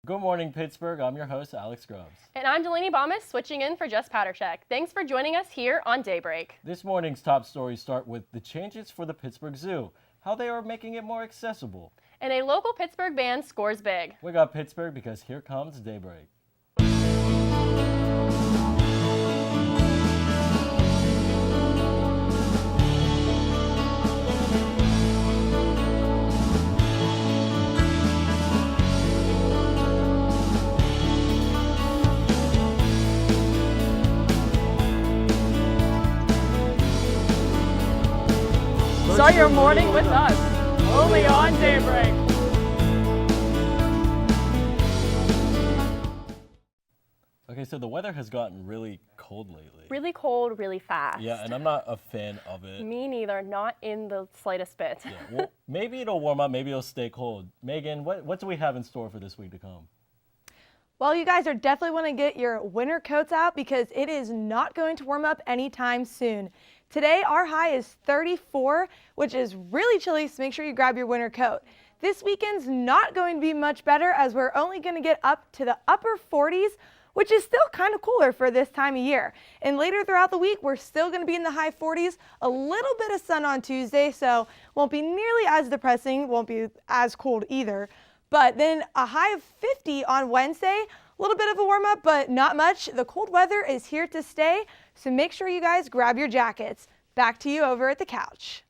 Good morning, Pittsburgh. I'm your host, Alex Grubbs. And I'm Delaney Bomas, switching in for Jess Paterchek. Thanks for joining us here on Daybreak. This morning's top stories start with the changes for the Pittsburgh Zoo, how they are making it more accessible. And a local Pittsburgh band scores big. We got Pittsburgh because here comes Daybreak. Start your morning with us, only on Daybreak. Okay, so the weather has gotten really cold lately. Really cold, really fast. Yeah, and I'm not a fan of it. Me neither, not in the slightest bit. Yeah, well, maybe it'll warm up, maybe it'll stay cold. Megan, what do we have in store for this week to come? Well, you guys are definitely want to get your winter coats out because it is not going to warm up anytime soon. Today, our high is 34, which is really chilly, so make sure you grab your winter coat. This weekend's not going to be much better as we're only going to get up to the upper 40s, which is still kind of cooler for this time of year. And later throughout the week, we're still going to be in the high 40s, a little bit of sun on Tuesday, so won't be nearly as depressing, won't be as cold either. But then a high of 50 on Wednesday, a little bit of a warm up, but not much. The cold weather is here to stay, so make sure you guys grab your jackets. Back to you over at the couch.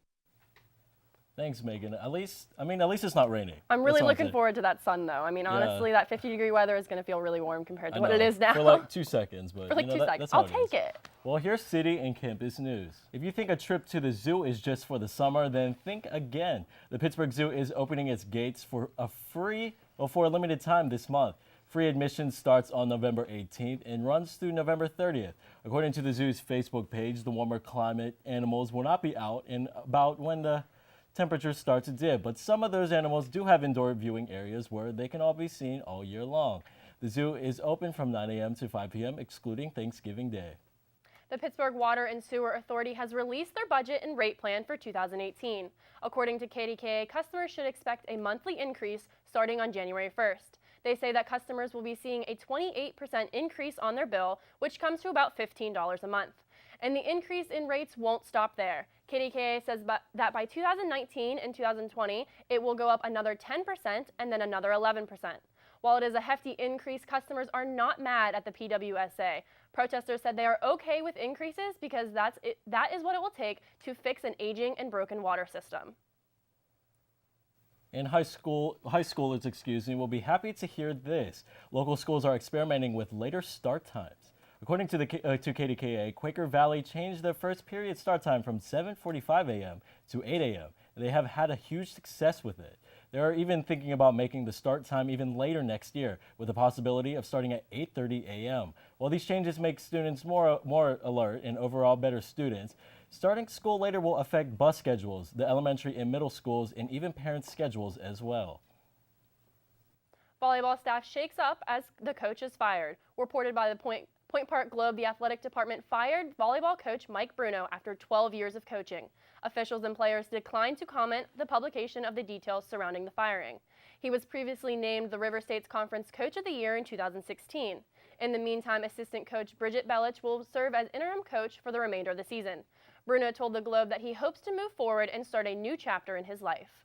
Thanks, Megan. At least it's not raining. I'm really That's all I'm looking saying. forward to that sun, though. I mean, honestly, that 50-degree weather is going to feel really warm compared to what it is now. For like 2 seconds, but For like 2 seconds. that's how I'll take it. Well, here's city and campus news. If you think a trip to the zoo is just for the summer, then think again. The Pittsburgh Zoo is opening its gates for for a limited time this month. Free admission starts on November 18th and runs through November 30th. According to the zoo's Facebook page, the warmer climate animals will not be out in about when the temperatures start to dip, but some of those animals do have indoor viewing areas where they can all be seen all year long. The zoo is open from 9 a.m. to 5 p.m., excluding Thanksgiving Day. The Pittsburgh Water and Sewer Authority has released their budget and rate plan for 2018. According to KDKA, customers should expect a monthly increase starting on January 1st. They say that customers will be seeing a 28% increase on their bill, which comes to about $15 a month. And the increase in rates won't stop there. KDKA says that by 2019 and 2020, it will go up another 10% and then another 11%. While it is a hefty increase, customers are not mad at the PWSA. Protesters said they are okay with increases because that is what it will take to fix an aging and broken water system. And high schoolers, will be happy to hear this. Local schools are experimenting with later start times. According to KDKA, Quaker Valley changed their first period start time from 7:45 a.m. to 8 a.m. They have had a huge success with it. They are even thinking about making the start time even later next year, with the possibility of starting at 8:30 a.m. While these changes make students more alert and overall better students, starting school later will affect bus schedules, the elementary and middle schools, and even parents' schedules as well. Volleyball staff shakes up as the coach is fired. Reported by the Point Park Globe, the athletic department fired volleyball coach Mike Bruno after 12 years of coaching. Officials and players declined to comment the publication of the details surrounding the firing. He was previously named the River States Conference Coach of the Year in 2016. In the meantime, assistant coach Bridget Belich will serve as interim coach for the remainder of the season. Bruno told the Globe that he hopes to move forward and start a new chapter in his life.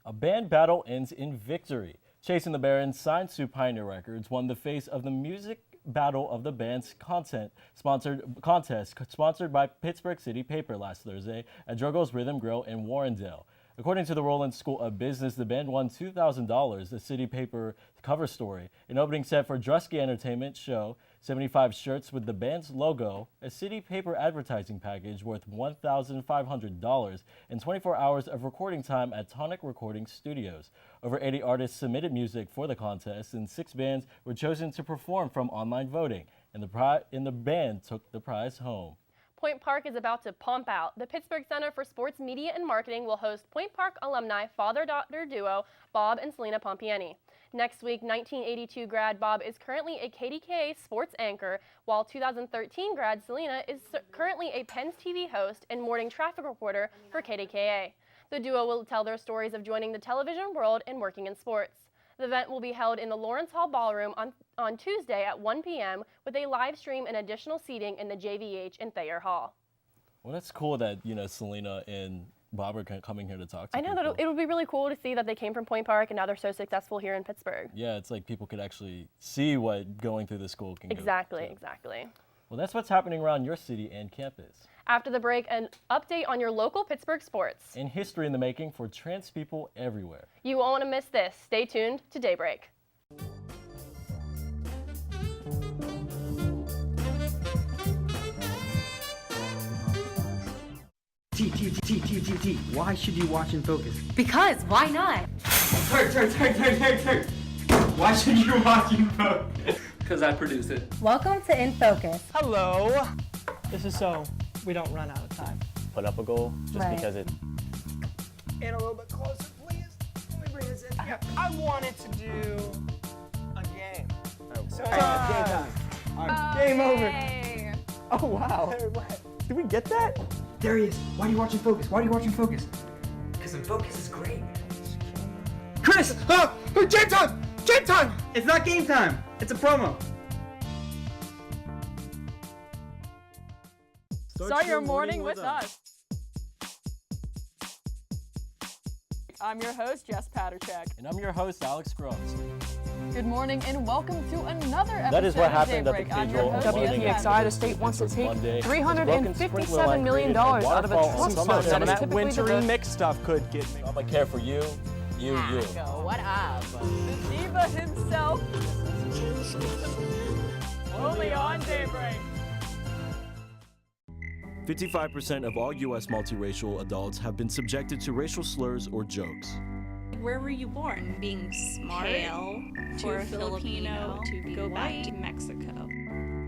A band battle ends in victory. Chasing the Barons, signed to Pioneer Records, won the Face of the Music Battle of the Bands contest sponsored by Pittsburgh City Paper last Thursday at Drogo's Rhythm Grill in Warrendale. According to the Roland School of Business, the band won $2,000, the City Paper cover story, an opening set for Drusky Entertainment show, 75 shirts with the band's logo, a City Paper advertising package worth $1,500, and 24 hours of recording time at Tonic Recording Studios. Over 80 artists submitted music for the contest, and 6 bands were chosen to perform from online voting, and the band took the prize home. Point Park is about to pump out. The Pittsburgh Center for Sports Media and Marketing will host Point Park alumni father-daughter duo Bob and Selena Pompiani. Next week, 1982 grad Bob is currently a KDKA sports anchor, while 2013 grad Selena is currently a Penn's TV host and morning traffic reporter for KDKA. The duo will tell their stories of joining the television world and working in sports. The event will be held in the Lawrence Hall Ballroom on Tuesday at 1 p.m. with a live stream and additional seating in the JVH in Thayer Hall. Well, that's cool that, Selena and Bob are coming here to talk to I know people. that it would be really cool to see that they came from Point Park and now they're so successful here in Pittsburgh. Yeah, it's like people could actually see what going through the school can Exactly. Well, that's what's happening around your city and campus. After the break, an update on your local Pittsburgh sports. And history in the making for trans people everywhere. You won't want to miss this. Stay tuned to Daybreak. T. Why should you watch and focus? Because, why not? Turk. Why should you watch and focus? Because I produce it. Welcome to In Focus. Hello. This is so we don't run out of time. Put up a goal just Right. because it... And a little bit closer, please. Let me bring this in. Yeah, I wanted to do a game. So game time. All right, game over. Oh, wow. Did we get that? There he is. Why are you watching focus? Because in focus is great. Chris! Game time! Game time! It's not game time. It's a promo. Start your morning with us. I'm your host, Jess Paterchek. And I'm your host, Alex Grubbs. Good morning and welcome to another episode That is what of happened at the Daybreak. I'm your Cathedral host, on Monday. Jess WPXI, the Paterchek. state wants to This was take Monday. $357 million out of a Waterfall on trust some fund. of That is them. typically Wintry the mixed stuff could get me. I'm gonna care for you. What up? The diva himself. Only on Daybreak. 55% of all U.S. multiracial adults have been subjected to racial slurs or jokes. Where were you born? Being smart, pale, for a Filipino, to go back to Mexico.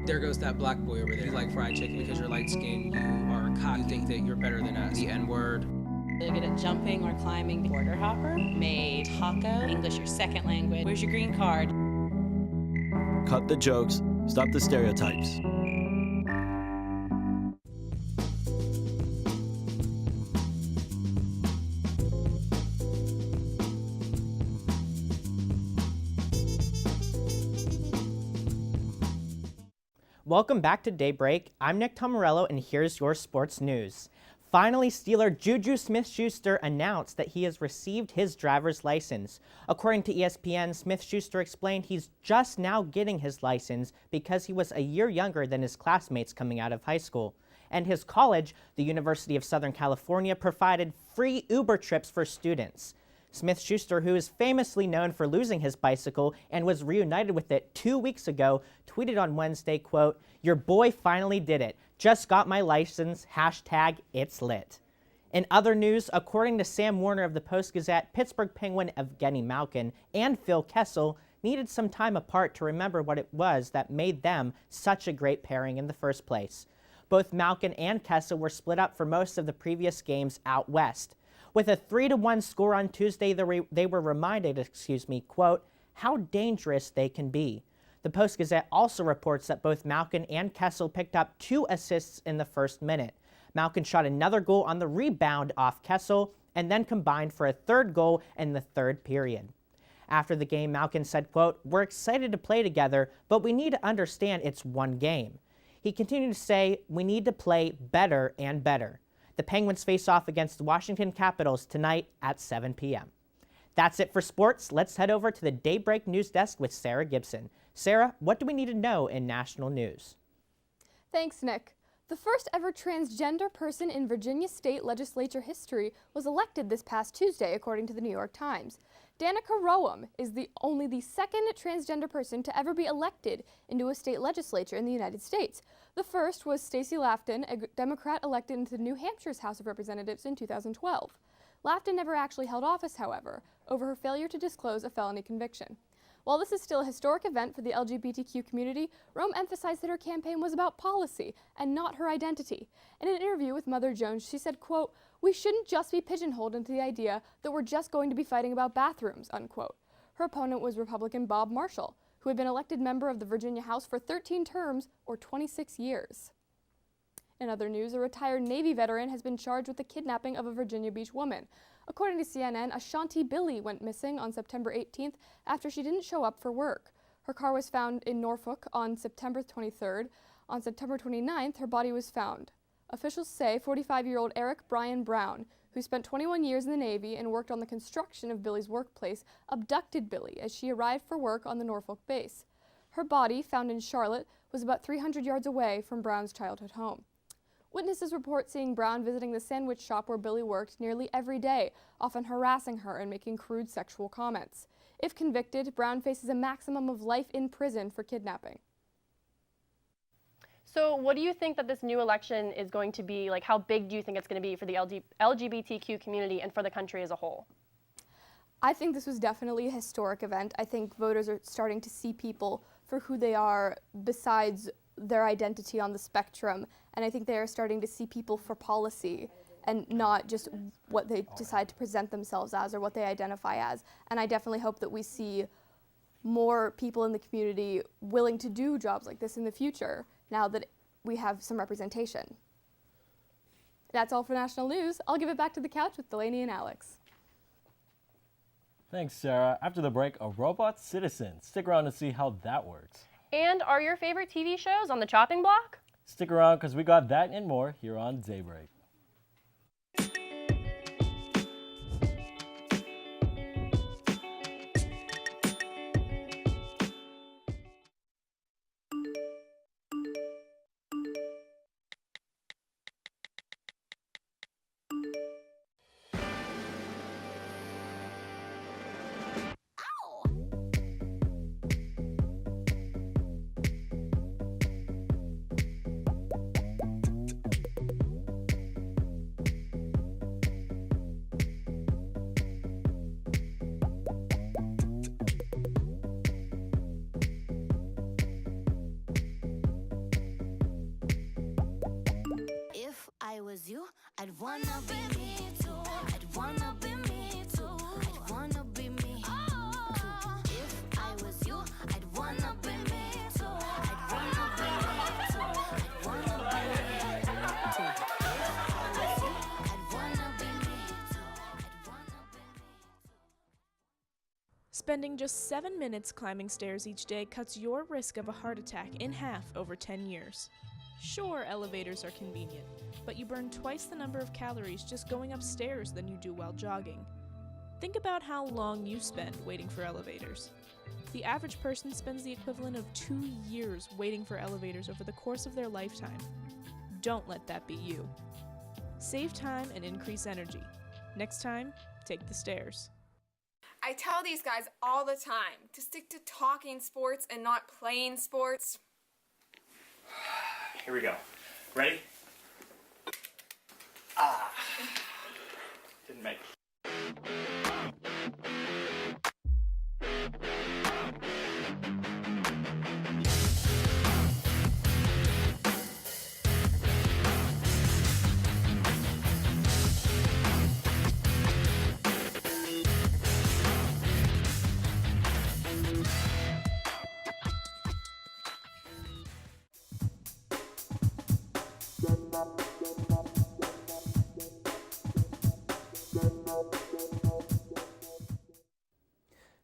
There goes that black boy over there. You like fried chicken because you're light skinned. You are a cop. You think that you're better than us. The N-word. You're good at jumping or climbing. Border hopper. Made taco. English your second language. Where's your green card? Cut the jokes. Stop the stereotypes. Welcome back to Daybreak. I'm Nick Tomarello, and here's your sports news. Finally, Steeler Juju Smith-Schuster announced that he has received his driver's license. According to ESPN, Smith-Schuster explained he's just now getting his license because he was a year younger than his classmates coming out of high school. And his college, the University of Southern California, provided free Uber trips for students. Smith-Schuster, who is famously known for losing his bicycle and was reunited with it 2 weeks ago, tweeted on Wednesday, quote, "Your boy finally did it. Just got my license. Hashtag it's lit." In other news, according to Sam Warner of the Post-Gazette, Pittsburgh Penguin Evgeny Malkin and Phil Kessel needed some time apart to remember what it was that made them such a great pairing in the first place. Both Malkin and Kessel were split up for most of the previous games out west. With a 3-1 score on Tuesday, they were reminded, quote, how dangerous they can be. The Post-Gazette also reports that both Malkin and Kessel picked up 2 assists in the first minute. Malkin shot another goal on the rebound off Kessel and then combined for a third goal in the third period. After the game, Malkin said, quote, "We're excited to play together, but we need to understand it's one game." He continued to say, "We need to play better and better." The Penguins face off against the Washington Capitals tonight at 7 p.m. That's it for sports. Let's head over to the Daybreak News Desk with Sarah Gibson. Sarah, what do we need to know in national news? Thanks, Nick. The first ever transgender person in Virginia state legislature history was elected this past Tuesday, according to the New York Times. Danica Roem is only the second transgender person to ever be elected into a state legislature in the United States. The first was Stacey Lafton, a Democrat elected into New Hampshire's House of Representatives in 2012. Lafton never actually held office, however, over her failure to disclose a felony conviction. While this is still a historic event for the LGBTQ community, Roem emphasized that her campaign was about policy and not her identity. In an interview with Mother Jones, she said, quote, "We shouldn't just be pigeonholed into the idea that we're just going to be fighting about bathrooms," unquote. Her opponent was Republican Bob Marshall, who had been elected member of the Virginia House for 13 terms or 26 years. In other news, a retired Navy veteran has been charged with the kidnapping of a Virginia Beach woman. According to CNN, Ashanti Billy went missing on September 18th after she didn't show up for work. Her car was found in Norfolk on September 23rd. On September 29th, her body was found. Officials say 45-year-old Eric Brian Brown, who spent 21 years in the Navy and worked on the construction of Billy's workplace, abducted Billy as she arrived for work on the Norfolk base. Her body, found in Charlotte, was about 300 yards away from Brown's childhood home. Witnesses report seeing Brown visiting the sandwich shop where Billy worked nearly every day, often harassing her and making crude sexual comments. If convicted, Brown faces a maximum of life in prison for kidnapping. So what do you think that this new election is going to be? Like, how big do you think it's going to be for the LGBTQ community and for the country as a whole? I think this was definitely a historic event. I think voters are starting to see people for who they are besides their identity on the spectrum, and I think they are starting to see people for policy and not just what they decide to present themselves as or what they identify as. And I definitely hope that we see more people in the community willing to do jobs like this in the future now that we have some representation. That's all for national news. I'll give it back to the couch with Delaney and Alex. Thanks, Sarah. After the break, a robot citizen. Stick around to see how that works. And are your favorite TV shows on the chopping block? Stick around because we got that and more here on Daybreak. I was you, I'd wanna be me too. I'd wanna be me too. I'd wanna be me too. If I was you, I'd wanna be me too. I'd wanna be me too. I'd wanna be me too. If I was you, I'd wanna be me too. I'd wanna be me too. Spending just 7 minutes climbing stairs each day cuts your risk of a heart attack in half over 10 years. Sure, elevators are convenient, but you burn twice the number of calories just going upstairs than you do while jogging. Think about how long you spend waiting for elevators. The average person spends the equivalent of 2 years waiting for elevators over the course of their lifetime. Don't let that be you. Save time and increase energy. Next time, take the stairs. I tell these guys all the time to stick to talking sports and not playing sports. Here we go. Ready? Didn't make it.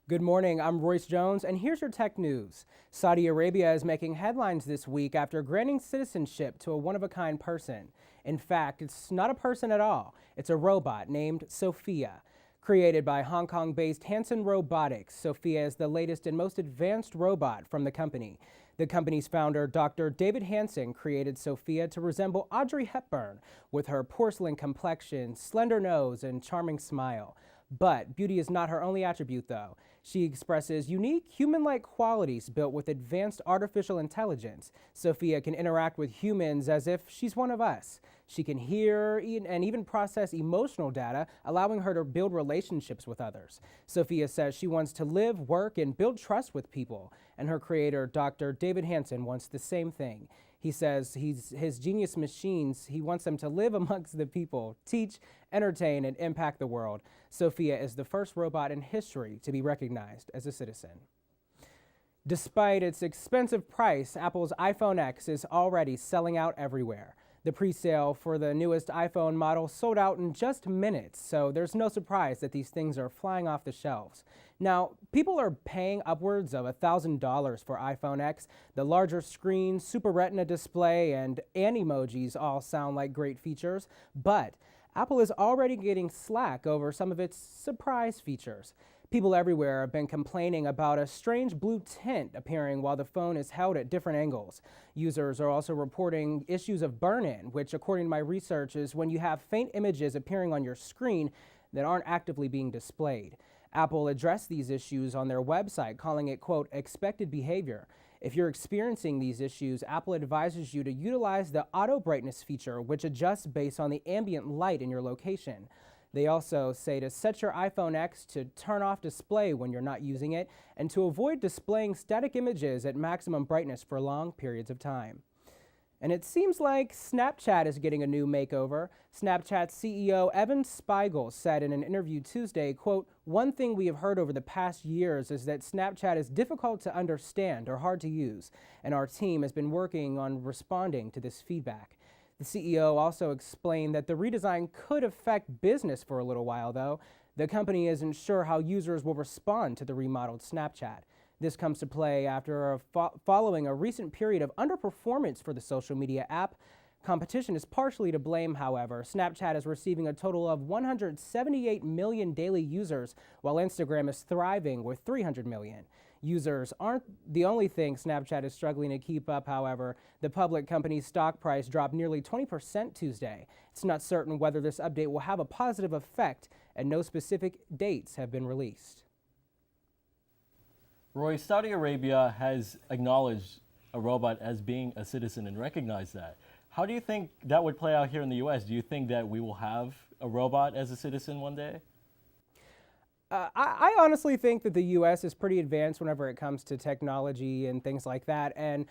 Good morning, I'm Royce Jones, and here's your tech news. Saudi Arabia is making headlines this week after granting citizenship to a one-of-a-kind person. In fact, it's not a person at all. It's a robot named Sophia. Created by Hong Kong-based Hanson Robotics, Sophia is the latest and most advanced robot from the company. The company's founder, Dr. David Hanson, created Sophia to resemble Audrey Hepburn with her porcelain complexion, slender nose, and charming smile. But beauty is not her only attribute, though. She expresses unique human-like qualities built with advanced artificial intelligence. Sophia can interact with humans as if she's one of us. She can hear and even process emotional data, allowing her to build relationships with others. Sophia says she wants to live, work, and build trust with people, and her creator, Dr. David Hanson, wants the same thing. He says his genius machines, he wants them to live amongst the people, teach, entertain, and impact the world. Sophia is the first robot in history to be recognized as a citizen. Despite its expensive price, Apple's iPhone X is already selling out everywhere. The pre-sale for the newest iPhone model sold out in just minutes, so there's no surprise that these things are flying off the shelves. Now, people are paying upwards of $1,000 for iPhone X. The larger screen, Super Retina display, and emojis all sound like great features, but Apple is already getting slack over some of its surprise features. People everywhere have been complaining about a strange blue tint appearing while the phone is held at different angles. Users are also reporting issues of burn-in, which according to my research is when you have faint images appearing on your screen that aren't actively being displayed. Apple addressed these issues on their website, calling it, quote, expected behavior. If you're experiencing these issues, Apple advises you to utilize the auto brightness feature, which adjusts based on the ambient light in your location. They also say to set your iPhone X to turn off display when you're not using it and to avoid displaying static images at maximum brightness for long periods of time. And it seems like Snapchat is getting a new makeover. Snapchat CEO Evan Spiegel said in an interview Tuesday, quote, one thing we have heard over the past years is that Snapchat is difficult to understand or hard to use, and our team has been working on responding to this feedback. The CEO also explained that the redesign could affect business for a little while, though. The company isn't sure how users will respond to the remodeled Snapchat. This comes to play after following a recent period of underperformance for the social media app. Competition is partially to blame, however. Snapchat is receiving a total of 178 million daily users, while Instagram is thriving with 300 million. Users aren't the only thing Snapchat is struggling to keep up, however. The public company's stock price dropped nearly 20% Tuesday. It's not certain whether this update will have a positive effect, and no specific dates have been released. Roy, Saudi Arabia has acknowledged a robot as being a citizen and recognized that. How do you think that would play out here in the U.S.? Do you think that we will have a robot as a citizen one day? I honestly think that the U.S. is pretty advanced whenever it comes to technology and things like that. And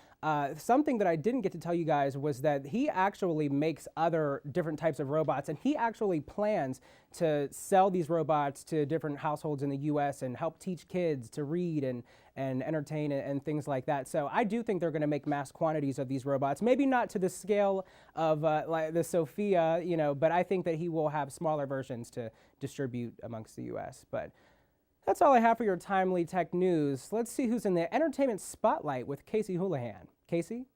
something that I didn't get to tell you guys was that he actually makes other different types of robots, and he actually plans to sell these robots to different households in the U.S. and help teach kids to read and entertain and things like that. So I do think they're going to make mass quantities of these robots. Maybe not to the scale of like the Sophia, but I think that he will have smaller versions to distribute amongst the U.S. But that's all I have for your timely tech news. Let's see who's in the entertainment spotlight with Casey Houlihan. Casey?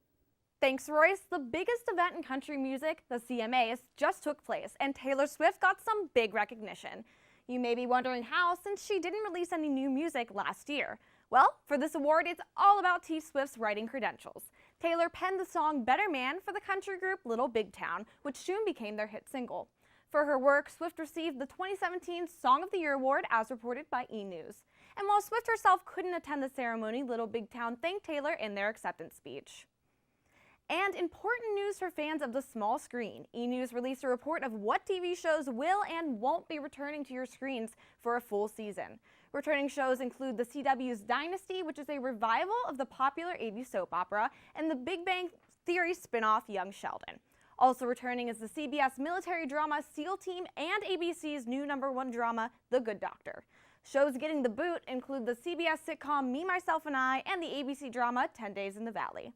Thanks, Royce. The biggest event in country music, the CMAs, just took place, and Taylor Swift got some big recognition. You may be wondering how, since she didn't release any new music last year. Well, for this award, it's all about T. Swift's writing credentials. Taylor penned the song Better Man for the country group Little Big Town, which soon became their hit single. For her work, Swift received the 2017 Song of the Year award, as reported by E! News. And while Swift herself couldn't attend the ceremony, Little Big Town thanked Taylor in their acceptance speech. And important news for fans of the small screen. E! News released a report of what TV shows will and won't be returning to your screens for a full season. Returning shows include the CW's Dynasty, which is a revival of the popular 80s soap opera, and the Big Bang Theory spin-off Young Sheldon. Also returning is the CBS military drama SEAL Team and ABC's new #1 drama, The Good Doctor. Shows getting the boot include the CBS sitcom Me, Myself, and I, and the ABC drama 10 Days in the Valley.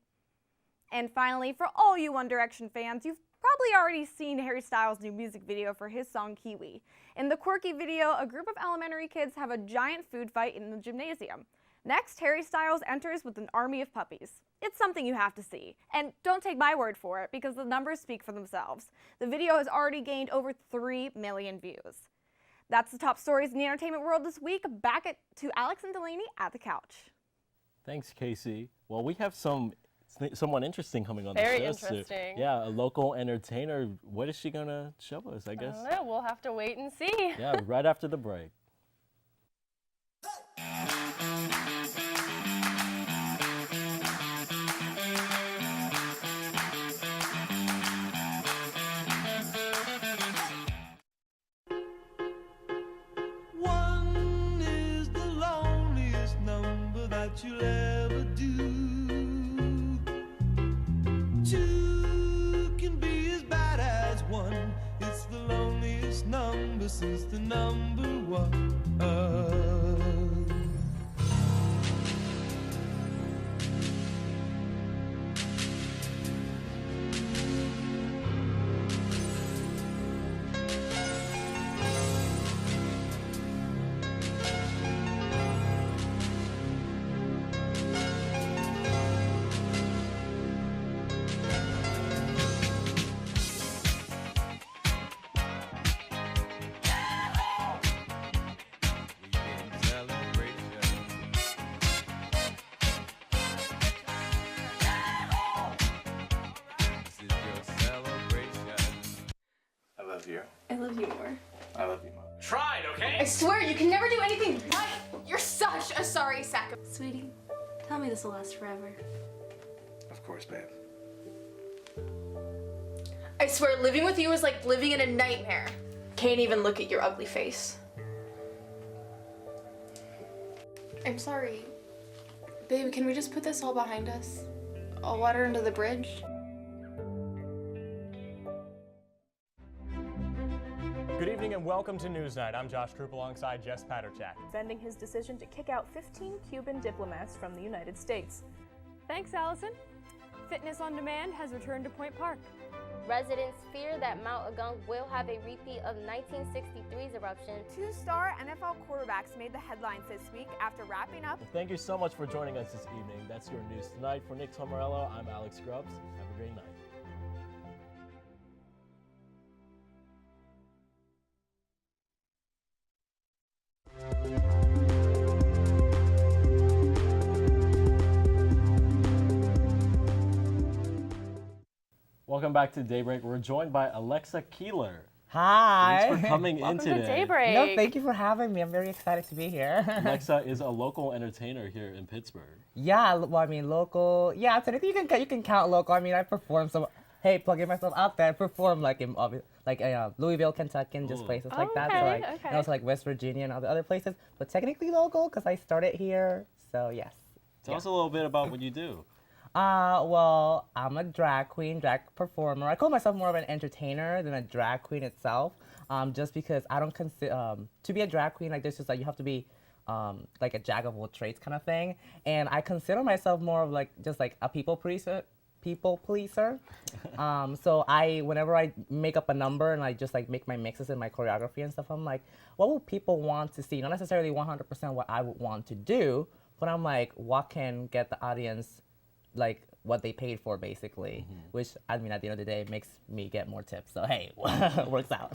And finally, for all you One Direction fans, you've probably already seen Harry Styles' new music video for his song Kiwi. In the quirky video, a group of elementary kids have a giant food fight in the gymnasium. Next, Harry Styles enters with an army of puppies. It's something you have to see. And don't take my word for it, because the numbers speak for themselves. The video has already gained over 3 million views. That's the top stories in the entertainment world this week. Back to Alex and Delaney at the couch. Thanks, Casey. Well, we have someone interesting coming on the show. Very interesting. Yeah, a local entertainer. What is she going to show us, I guess? I don't know. We'll have to wait and see. Yeah, right after the break. One is the loneliest number that you'll ever do. Two can be as bad as one. It's the loneliest number since the number one. you. I love you more. I love you more. Tried, okay? I swear, you can never do anything right. You're such a sorry sack of... Sweetie, tell me this will last forever. Of course, babe. I swear, living with you is like living in a nightmare. Can't even look at your ugly face. I'm sorry. Babe, can we just put this all behind us? All water under the bridge? Good evening and welcome to Newsnight. I'm Josh Troop alongside Jess Paterchak. Defending his decision to kick out 15 Cuban diplomats from the United States. Thanks, Allison. Fitness on Demand has returned to Point Park. Residents fear that Mount Agung will have a repeat of 1963's eruption. Two-star NFL quarterbacks made the headlines this week after wrapping up. Well, thank you so much for joining us this evening. That's your news tonight. For Nick Tomarello, I'm Alex Grubbs. Have a great night. Welcome back to Daybreak. We're joined by Alexa Keeler. Hi. Thanks for coming in today. Welcome to Daybreak. No, thank you for having me. I'm very excited to be here. Alexa is a local entertainer here in Pittsburgh. Yeah, well, I mean, local. Yeah, technically you can count local. I mean, I perform some. Hey, plugging myself out there. I perform like in Louisville, Kentucky, and just places like that. So like, and also like West Virginia and other places. But technically local because I started here. So yes. Tell us a little bit about what you do. Well, I'm a drag queen, drag performer. I call myself more of an entertainer than a drag queen itself. Just because I don't consider to be a drag queen like this is like you have to be like a jack of all trades kind of thing. And I consider myself more of like just like a people pleaser. So whenever I make up a number and I just like make my mixes and my choreography and stuff, I'm like, what will people want to see? Not necessarily 100% what I would want to do, but I'm like, what can get the audience like what they paid for basically, which I mean at the end of the day makes me get more tips. So hey, works out.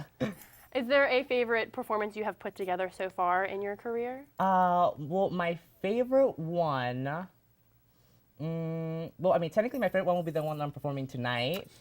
Is there a favorite performance you have put together so far in your career? Well, my favorite one, well, I mean technically my favorite one will be the one I'm performing tonight,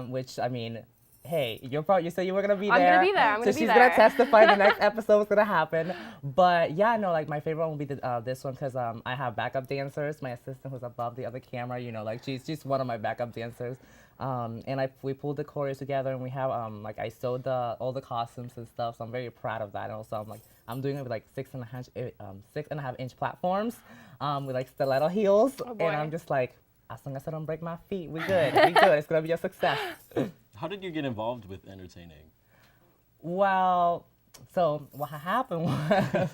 which I mean, hey, you said you were gonna be there. I'm gonna be there. So she's gonna testify the next episode is gonna happen. But yeah, no, like my favorite one will be this one because I have backup dancers. My assistant who's above the other camera, you know, like she's one of my backup dancers. And we pulled the choreo together and we have like I sewed all the costumes and stuff. So I'm very proud of that. And also I'm doing it with like 6.5 inch platforms, with like stiletto heels. Oh boy. And I'm just like, as long as I don't break my feet, we good. We good. It's gonna be a success. How did you get involved with entertaining? Well, so what happened was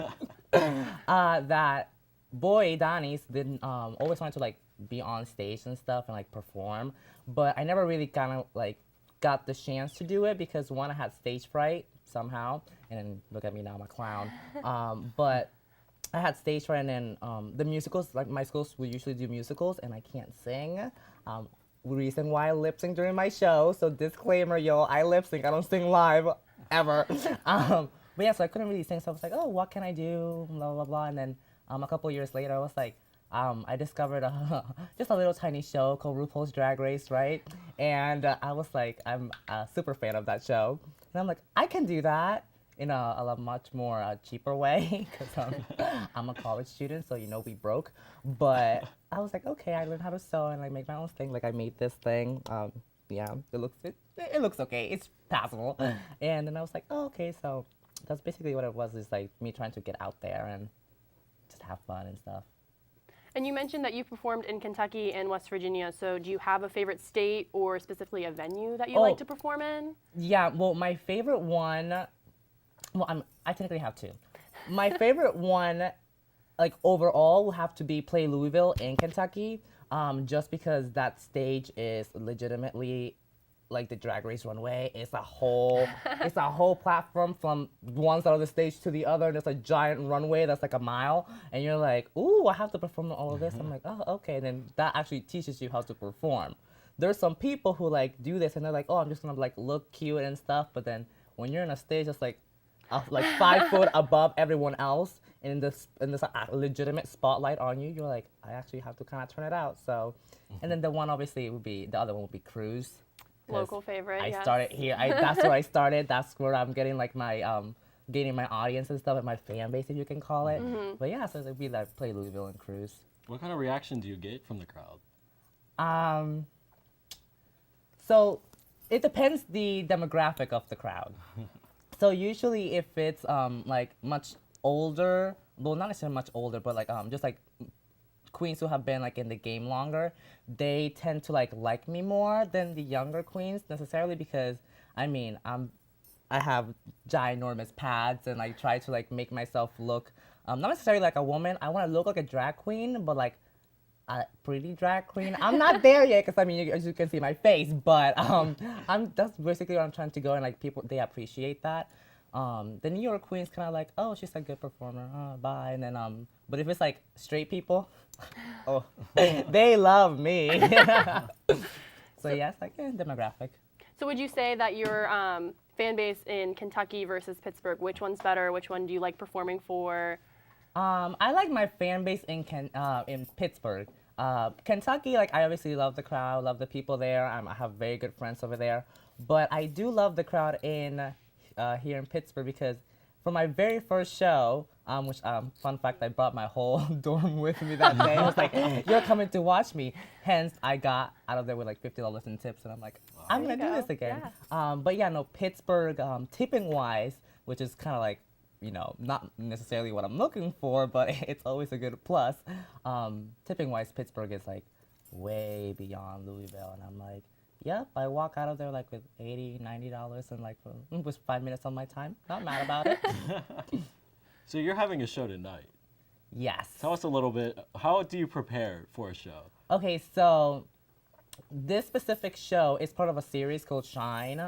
that boy Donnie's didn't always wanted to like be on stage and stuff and like perform, but I never really kind of like got the chance to do it because one, I had stage fright somehow, and then look at me now, I'm a clown. But I had stage fright, and then the musicals, like my schools, we usually do musicals, and I can't sing. Reason why I lip sync during my show. So disclaimer, yo, I lip sync. I don't sing live ever. But yeah, so I couldn't really sing. So I was like, oh, what can I do? Blah blah blah. And then a couple years later, I was like, I discovered just a little tiny show called RuPaul's Drag Race, right? And I was like, I'm a super fan of that show, and I'm like, I can do that in a much more cheaper way because I'm a college student, so you know we broke. But I was like, okay, I learned how to sew and I make my own thing. Like I made this thing. Yeah, it looks okay. It's passable. And then I was like, oh, okay. So that's basically what it was. Is like me trying to get out there and just have fun and stuff. And you mentioned that you performed in Kentucky and West Virginia. So do you have a favorite state or specifically a venue that you like to perform in? Yeah. Well, my favorite one. Well, I technically have two. My favorite one, like overall, will have to be Play Louisville in Kentucky, just because that stage is legitimately like the Drag Race runway. It's a whole platform from one side of the stage to the other. There's a giant runway that's like a mile, and you're like, ooh, I have to perform all of this. I'm like, oh, okay. And then that actually teaches you how to perform. There's some people who like do this and they're like, oh, I'm just gonna like look cute and stuff, but then when you're in a stage that's like 5 foot above everyone else, and in this legitimate spotlight on you, you're like, I actually have to kind of turn it out. So, and then the other one would be Cruise. Local favorite, I yes. started here. That's where I started. That's where I'm getting like my gaining my audience and stuff, and my fan base, if you can call it. But yeah, so it'd be like play Louisville and Cruz. What kind of reaction do you get from the crowd? So it depends the demographic of the crowd. So usually if it's like much older, well, not necessarily much older, but like just like queens who have been like in the game longer, they tend to like me more than the younger queens necessarily, because I mean I have ginormous pads and I try to like make myself look not necessarily like a woman. I want to look like a drag queen, but like a pretty drag queen. I'm not there yet, because I mean, as you can see my face, but that's basically what I'm trying to go, and like people, they appreciate that. The New York queen's kind of like, oh, she's a good performer, bye. And then but if it's like straight people, oh, they love me. So yes, like demographic. So would you say that your fan base in Kentucky versus Pittsburgh, which one's better? Which one do you like performing for? I like my fan base in Pittsburgh. Kentucky, like I obviously love the crowd, love the people there. I have very good friends over there. But I do love the crowd in here in Pittsburgh, because for my very first show, which fun fact, I brought my whole dorm with me that day. I was like, you're coming to watch me. Hence, I got out of there with like $50 in tips, and I'm like, I'm gonna do this again. Yeah. But yeah, no, Pittsburgh, tipping wise, which is kind of like, you know, not necessarily what I'm looking for, but it's always a good plus. Tipping wise, Pittsburgh is like way beyond Louisville, and I'm like, yep, I walk out of there like with $80, $90 and like with 5 minutes on my time. Not mad about it. So you're having a show tonight. Yes. Tell us a little bit, how do you prepare for a show? Okay, so this specific show is part of a series called Shine,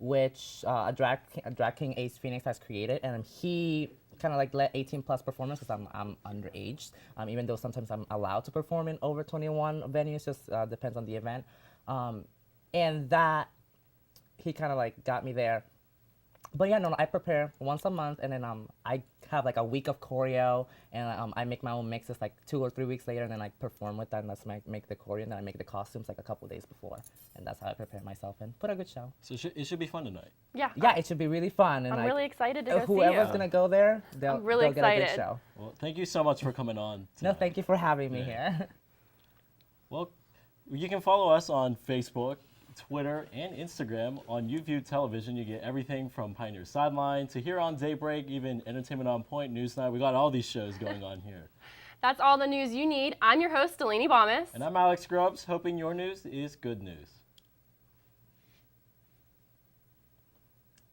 which a drag king Ace Phoenix has created, and he kind of like let 18 plus performers, because I'm underage, even though sometimes I'm allowed to perform in over 21 venues, just depends on the event. And that, he kind of like got me there. But yeah, no, I prepare once a month, and then I have like a week of choreo, and I make my own mixes like 2 or 3 weeks later, and then I perform with that, and that's make the choreo, and then I make the costumes like a couple days before, and that's how I prepare myself and put a good show. So it should be fun tonight. Yeah. Yeah, it should be really fun. And I'm really excited to go see whoever's you. gonna go there, they'll get a good show. Well, thank you so much for coming on tonight. No, thank you for having me here. Well, you can follow us on Facebook, Twitter, and Instagram. On YouView Television, you get everything from Pioneer Sideline to here on Daybreak, even Entertainment on Point, Newsnight. We got all these shows going on here. That's all the news you need. I'm your host, Delaney Bomas. And I'm Alex Grubbs, hoping your news is good news.